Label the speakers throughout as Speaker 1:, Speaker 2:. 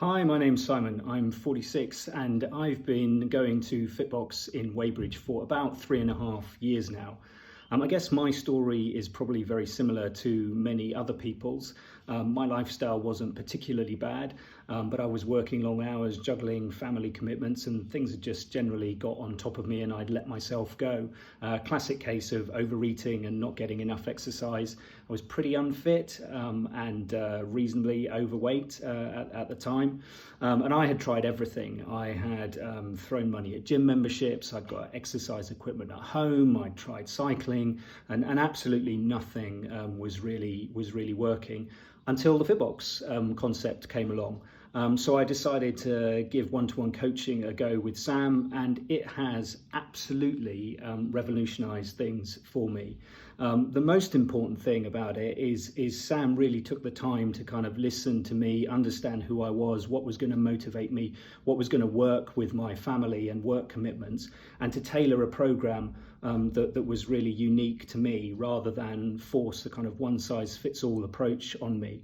Speaker 1: Hi, my name's Simon. I'm 46 and I've been going to Fitbox in Weybridge for about 3.5 years now. I guess my story is probably very similar to many other people's. My lifestyle wasn't particularly bad, but I was working long hours, juggling family commitments, and things had just generally got on top of me and I'd let myself go. Classic case of overeating and not getting enough exercise. I was pretty unfit and reasonably overweight at the time. And I had tried everything. I had thrown money at gym memberships, I'd got exercise equipment at home, I'd tried cycling, and absolutely nothing was really working until the Fitbox concept came along. So I decided to give one-to-one coaching a go with Sam, and it has absolutely revolutionized things for me. The most important thing about it is Sam really took the time to kind of listen to me, understand who I was, what was going to motivate me, what was going to work with my family and work commitments, and to tailor a program that was really unique to me rather than force the kind of one-size-fits-all approach on me.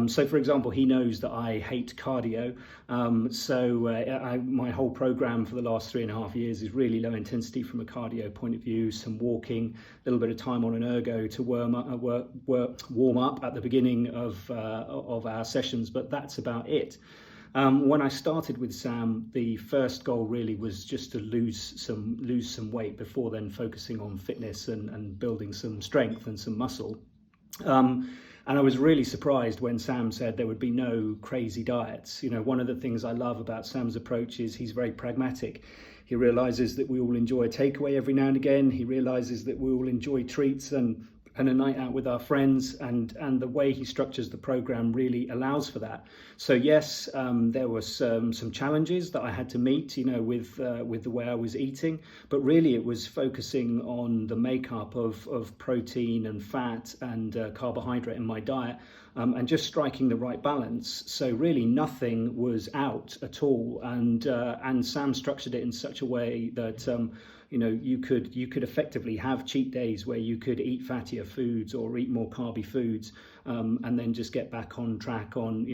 Speaker 1: So for example, he knows that I hate cardio, my whole program for the last 3.5 years is really low intensity from a cardio point of view, some walking, a little bit of time on an ergo to warm up at the beginning of our sessions, but that's about it. When I started with Sam, the first goal really was just to lose some weight before then focusing on fitness and building some strength and some muscle. And I was really surprised when Sam said there would be no crazy diets. You know, one of the things I love about Sam's approach is he's very pragmatic. He realizes that we all enjoy a takeaway every now and again. He realizes that we all enjoy treats and a night out with our friends, and the way he structures the program really allows for that. So yes, there were some challenges that I had to meet, you know, with the way I was eating, but really it was focusing on the makeup of protein and fat and carbohydrate in my diet, and just striking the right balance. So really nothing was out at all, and Sam structured it in such a way that you know, you could effectively have cheat days where you could eat fattier foods or eat more carby foods, and then just get back on track on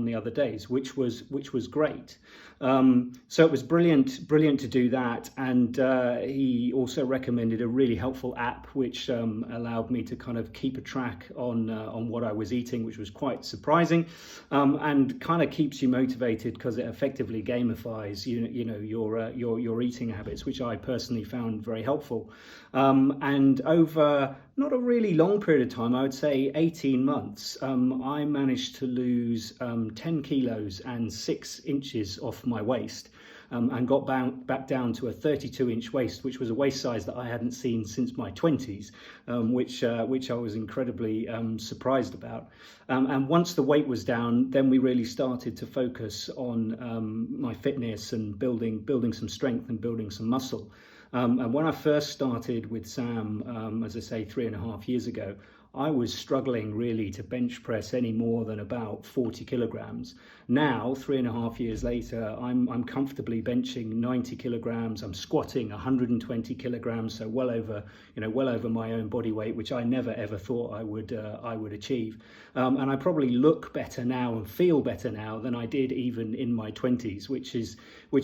Speaker 1: the other days, which was great. So it was brilliant to do that, and he also recommended a really helpful app which allowed me to kind of keep a track on what I was eating, which was quite surprising, and kind of keeps you motivated because it effectively gamifies your eating habits, which I personally found very helpful. And over not a really long period of time, I would say 18 months, I managed to lose 10 kilos and 6 inches off my waist, and got back down to a 32-inch waist, which was a waist size that I hadn't seen since my 20s, which I was incredibly surprised about. And once the weight was down, then we really started to focus on my fitness and building some strength and building some muscle. And when I first started with Sam, as I say, 3.5 years ago, I was struggling really to bench press any more than about 40 kilograms. Now, 3.5 years later, I'm comfortably benching 90 kilograms. I'm squatting 120 kilograms, so well over my own body weight, which I never ever thought I would achieve. And I probably look better now and feel better now than I did even in my 20s, which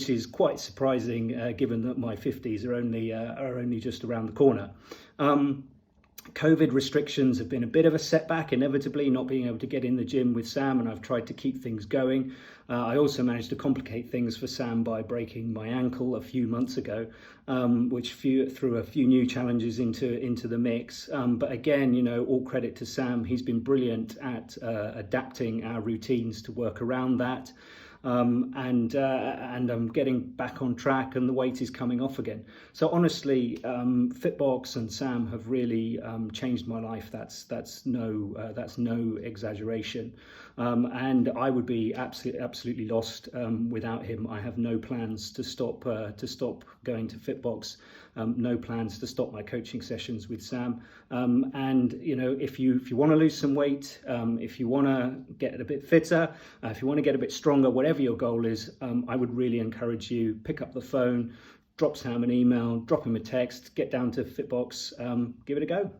Speaker 1: is quite surprising, given that my 50s are only just around the corner. COVID restrictions have been a bit of a setback, inevitably not being able to get in the gym with Sam, and I've tried to keep things going. I also managed to complicate things for Sam by breaking my ankle a few months ago, which threw a few new challenges into the mix. But again, you know, all credit to Sam. He's been brilliant at adapting our routines to work around that. And I'm getting back on track, and the weight is coming off again. So honestly, Fitbox and Sam have really changed my life. That's no exaggeration. And I would be absolutely lost without him. I have no plans to stop going to Fitbox. No plans to stop my coaching sessions with Sam. And you know, if you want to lose some weight, if you want to get a bit fitter, if you want to get a bit stronger, whatever your goal is, I would really encourage you, pick up the phone, drop Sam an email, drop him a text, get down to Fitbox, give it a go.